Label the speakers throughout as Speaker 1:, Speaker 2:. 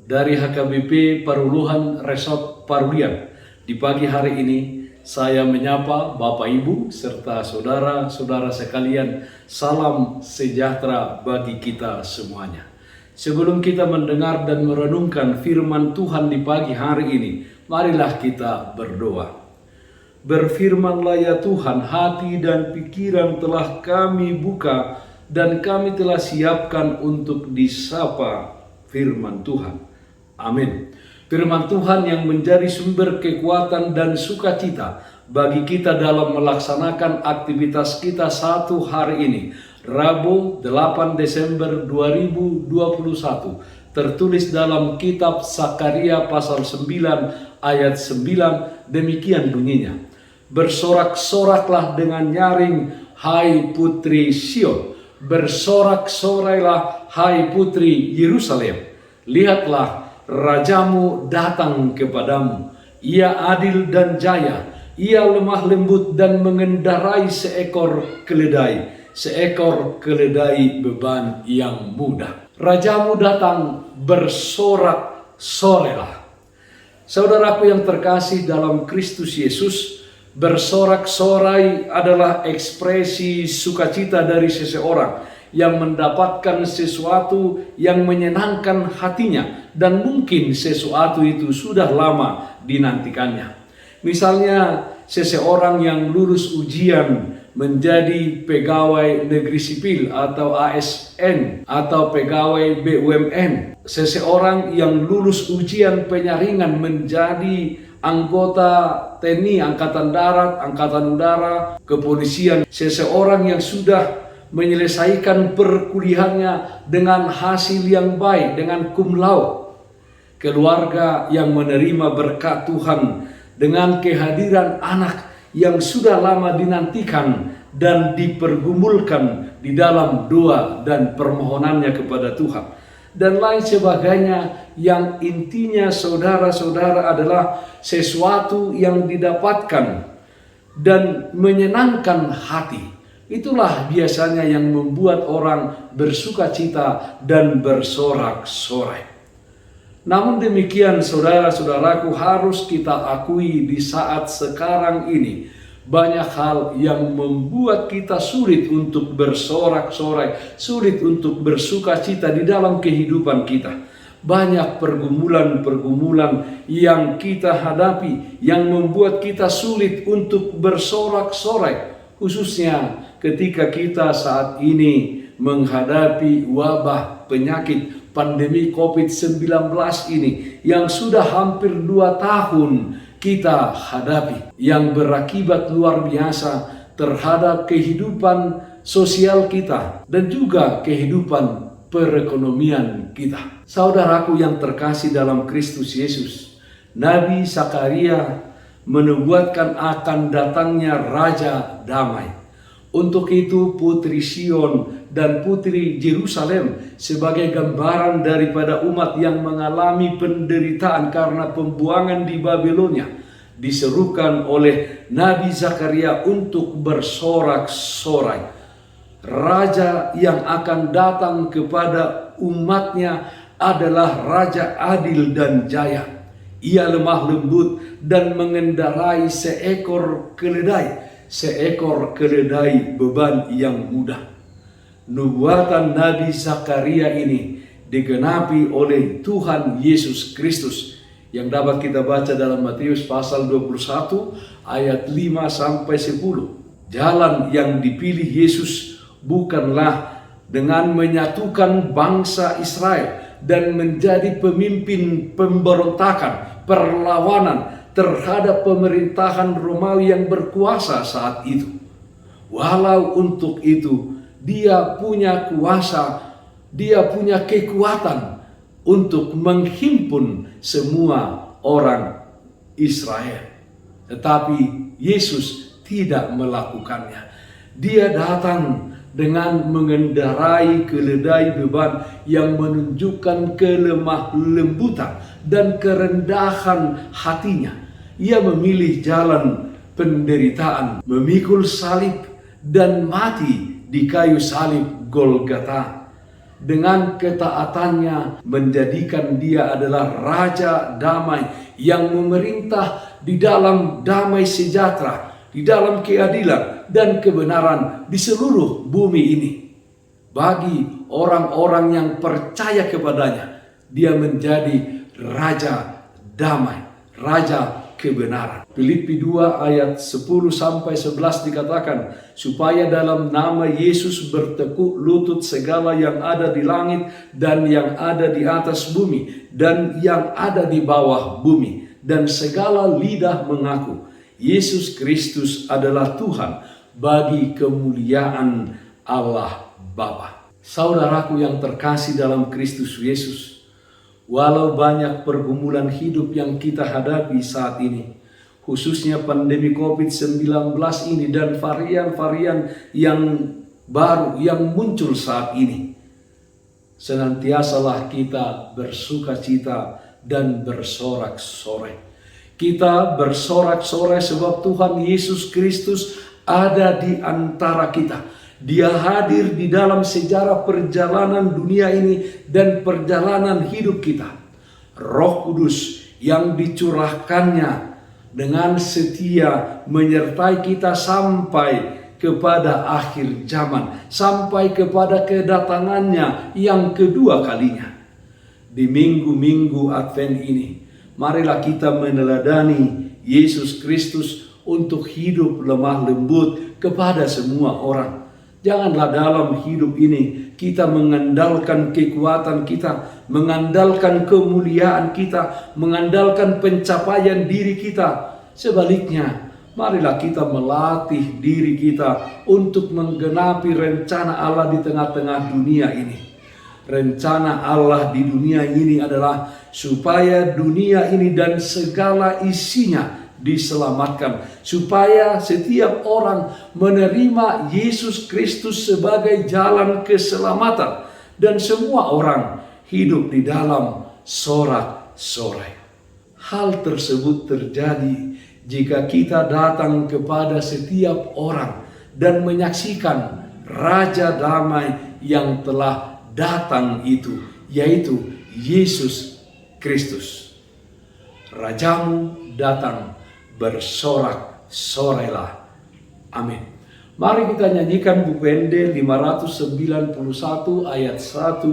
Speaker 1: dari HKBP Paruluhan Resort Parulian. Di pagi hari ini saya menyapa Bapak Ibu serta saudara-saudara sekalian, salam sejahtera bagi kita semuanya. Sebelum kita mendengar dan merenungkan firman Tuhan di pagi hari ini, marilah kita berdoa. Berfirmanlah ya Tuhan, hati dan pikiran telah kami buka dan kami telah siapkan untuk disapa firman Tuhan. Amin. Firman Tuhan yang menjadi sumber kekuatan dan sukacita bagi kita dalam melaksanakan aktivitas kita satu hari ini, Rabu 8 Desember 2021, tertulis dalam kitab Sakaria pasal 9 ayat 9, demikian bunyinya. Bersorak-soraklah dengan nyaring, hai putri Sion. Bersorak-sorailah, hai putri Yerusalem. Lihatlah, Rajamu datang kepadamu. Ia adil dan jaya. Ia lemah lembut dan mengendarai seekor keledai beban yang mudah. Rajamu datang, bersorak-sorailah. Saudaraku yang terkasih dalam Kristus Yesus, bersorak-sorai adalah ekspresi sukacita dari seseorang yang mendapatkan sesuatu yang menyenangkan hatinya dan mungkin sesuatu itu sudah lama dinantikannya. Misalnya seseorang yang lulus ujian menjadi pegawai negeri sipil atau ASN atau pegawai BUMN. Seseorang yang lulus ujian penyaringan menjadi anggota TNI, Angkatan Darat, Angkatan Udara, Kepolisian. Seseorang yang sudah menyelesaikan perkuliahannya dengan hasil yang baik, dengan cum laude. Keluarga yang menerima berkat Tuhan dengan kehadiran anak yang sudah lama dinantikan dan dipergumulkan di dalam doa dan permohonannya kepada Tuhan. Dan lain sebagainya, yang intinya saudara-saudara adalah sesuatu yang didapatkan dan menyenangkan hati. Itulah biasanya yang membuat orang bersukacita dan bersorak-sorai. Namun demikian saudara-saudaraku, harus kita akui di saat sekarang ini banyak hal yang membuat kita sulit untuk bersorak-sorai, sulit untuk bersukacita di dalam kehidupan kita. Banyak pergumulan-pergumulan yang kita hadapi yang membuat kita sulit untuk bersorak-sorai, khususnya ketika kita saat ini menghadapi wabah penyakit pandemi COVID-19 ini yang sudah hampir 2 tahun kita hadapi, yang berakibat luar biasa terhadap kehidupan sosial kita dan juga kehidupan perekonomian kita. Saudaraku yang terkasih dalam Kristus Yesus, Nabi Sakaria menubuatkan akan datangnya Raja Damai. Untuk itu putri Sion dan putri Yerusalem sebagai gambaran daripada umat yang mengalami penderitaan karena pembuangan di Babilonia diserukan oleh Nabi Zakaria untuk bersorak-sorai. Raja yang akan datang kepada umatnya adalah Raja adil dan jaya. Ia lemah lembut dan mengendarai seekor keledai beban yang mudah. Nubuatan Nabi Zakaria ini digenapi oleh Tuhan Yesus Kristus yang dapat kita baca dalam Matius pasal 21 ayat 5 sampai 10. Jalan yang dipilih Yesus bukanlah dengan menyatukan bangsa Israel dan menjadi pemimpin pemberontakan, perlawanan terhadap pemerintahan Romawi yang berkuasa saat itu. Walau untuk itu dia punya kuasa, dia punya kekuatan untuk menghimpun semua orang Israel. Tetapi Yesus tidak melakukannya. Dia datang dengan mengendarai keledai beban yang menunjukkan kelemah lembutan dan kerendahan hatinya. Ia memilih jalan penderitaan, memikul salib dan mati di kayu salib Golgota. dengan ketaatannya menjadikan dia adalah Raja damai yang memerintah di dalam damai sejahtera, di dalam keadilan dan kebenaran di seluruh bumi ini. Bagi orang-orang yang percaya kepadanya, dia menjadi Raja damai, Raja kebenaran. Filipi 2 ayat 10-11 dikatakan, supaya dalam nama Yesus bertekuk lutut segala yang ada di langit dan yang ada di atas bumi dan yang ada di bawah bumi, dan segala lidah mengaku Yesus Kristus adalah Tuhan, bagi kemuliaan Allah Bapa. Saudaraku yang terkasih dalam Kristus Yesus, walau banyak pergumulan hidup yang kita hadapi saat ini, khususnya pandemi COVID-19 ini dan varian-varian yang baru yang muncul saat ini, senantiasalah kita bersukacita dan bersorak-sorai. Kita bersorak-sorai sebab Tuhan Yesus Kristus ada di antara kita. Dia hadir di dalam sejarah perjalanan dunia ini dan perjalanan hidup kita. Roh Kudus yang dicurahkannya dengan setia menyertai kita sampai kepada akhir zaman, sampai kepada kedatangannya yang kedua kalinya. Di minggu-minggu Advent ini, marilah kita meneladani Yesus Kristus untuk hidup lemah lembut kepada semua orang. Janganlah dalam hidup ini kita mengandalkan kekuatan kita, mengandalkan kemuliaan kita, mengandalkan pencapaian diri kita. Sebaliknya, marilah kita melatih diri kita untuk menggenapi rencana Allah di tengah-tengah dunia ini. Rencana Allah di dunia ini adalah supaya dunia ini dan segala isinya diselamatkan, supaya setiap orang menerima Yesus Kristus sebagai jalan keselamatan dan semua orang hidup di dalam sorak-sorai. Hal tersebut terjadi jika kita datang kepada setiap orang dan menyaksikan Raja damai yang telah datang itu, yaitu Yesus Kristus. Rajamu datang, bersorak-sorailah. Amin. Mari kita nyanyikan Bupende 591 ayat 1,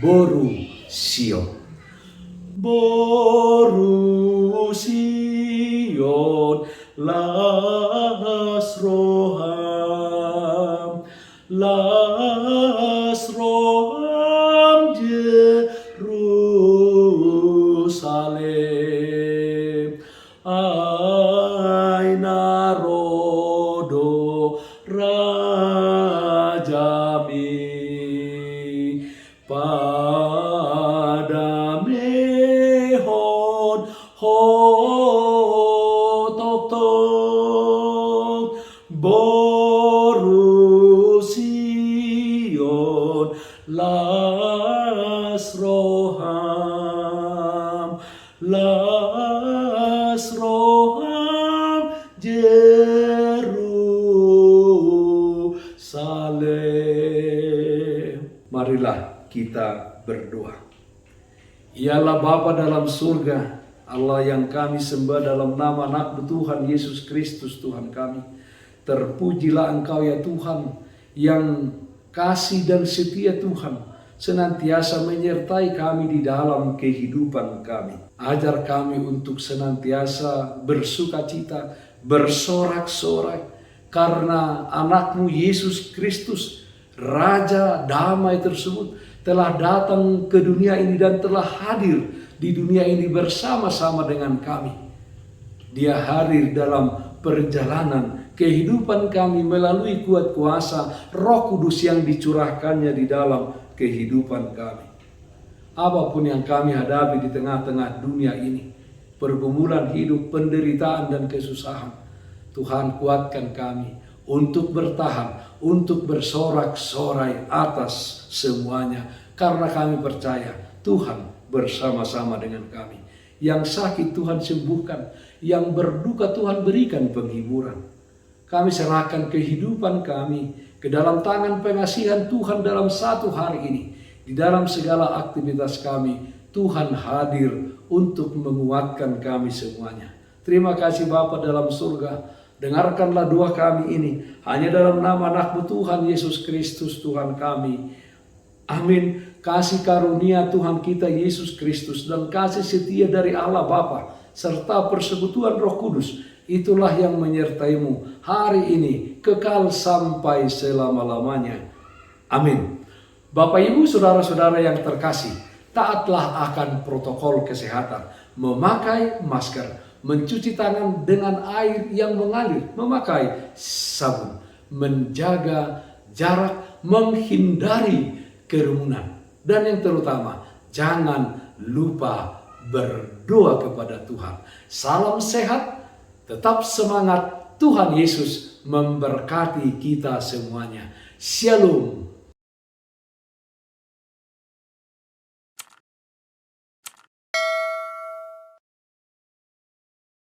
Speaker 1: Boru Sion. Boru Sion, las roham, las roham Jerusalem. Aina rodo rajami pada mehon hotok tok boru Sion las roham las roham Jerusalem. Marilah kita berdoa. Ialah Bapa dalam surga, Allah yang kami sembah dalam nama anak Tuhan Yesus Kristus Tuhan kami. Terpujilah Engkau ya Tuhan yang kasih dan setia Tuhan, senantiasa menyertai kami di dalam kehidupan kami. Ajar kami untuk senantiasa bersukacita, bersorak-sorai, karena anak-Mu Yesus Kristus, Raja damai tersebut, telah datang ke dunia ini dan telah hadir di dunia ini bersama-sama dengan kami. Dia hadir dalam perjalanan kehidupan kami melalui kuat kuasa Roh Kudus yang dicurahkannya di dalam kehidupan kami. Apapun yang kami hadapi di tengah-tengah dunia ini, pergumulan hidup, penderitaan dan kesusahan, Tuhan kuatkan kami untuk bertahan, untuk bersorak-sorai atas semuanya, karena kami percaya Tuhan bersama-sama dengan kami. Yang sakit Tuhan sembuhkan, yang berduka Tuhan berikan penghiburan. Kami serahkan kehidupan kami ke dalam tangan pengasihan Tuhan dalam satu hari ini. Di dalam segala aktivitas kami, Tuhan hadir untuk menguatkan kami semuanya. Terima kasih Bapa dalam surga. Dengarkanlah doa kami ini hanya dalam nama anak-Mu Tuhan Yesus Kristus Tuhan kami. Amin. Kasih karunia Tuhan kita Yesus Kristus dan kasih setia dari Allah Bapa serta persekutuan Roh Kudus, itulah yang menyertaimu hari ini kekal sampai selama-lamanya. Amin. Bapak Ibu saudara-saudara yang terkasih, taatlah akan protokol kesehatan, memakai masker, mencuci tangan dengan air yang mengalir, memakai sabun, menjaga jarak, menghindari kerumunan, dan yang terutama jangan lupa berdoa kepada Tuhan. Salam sehat, tetap semangat, Tuhan Yesus memberkati kita semuanya. Shalom.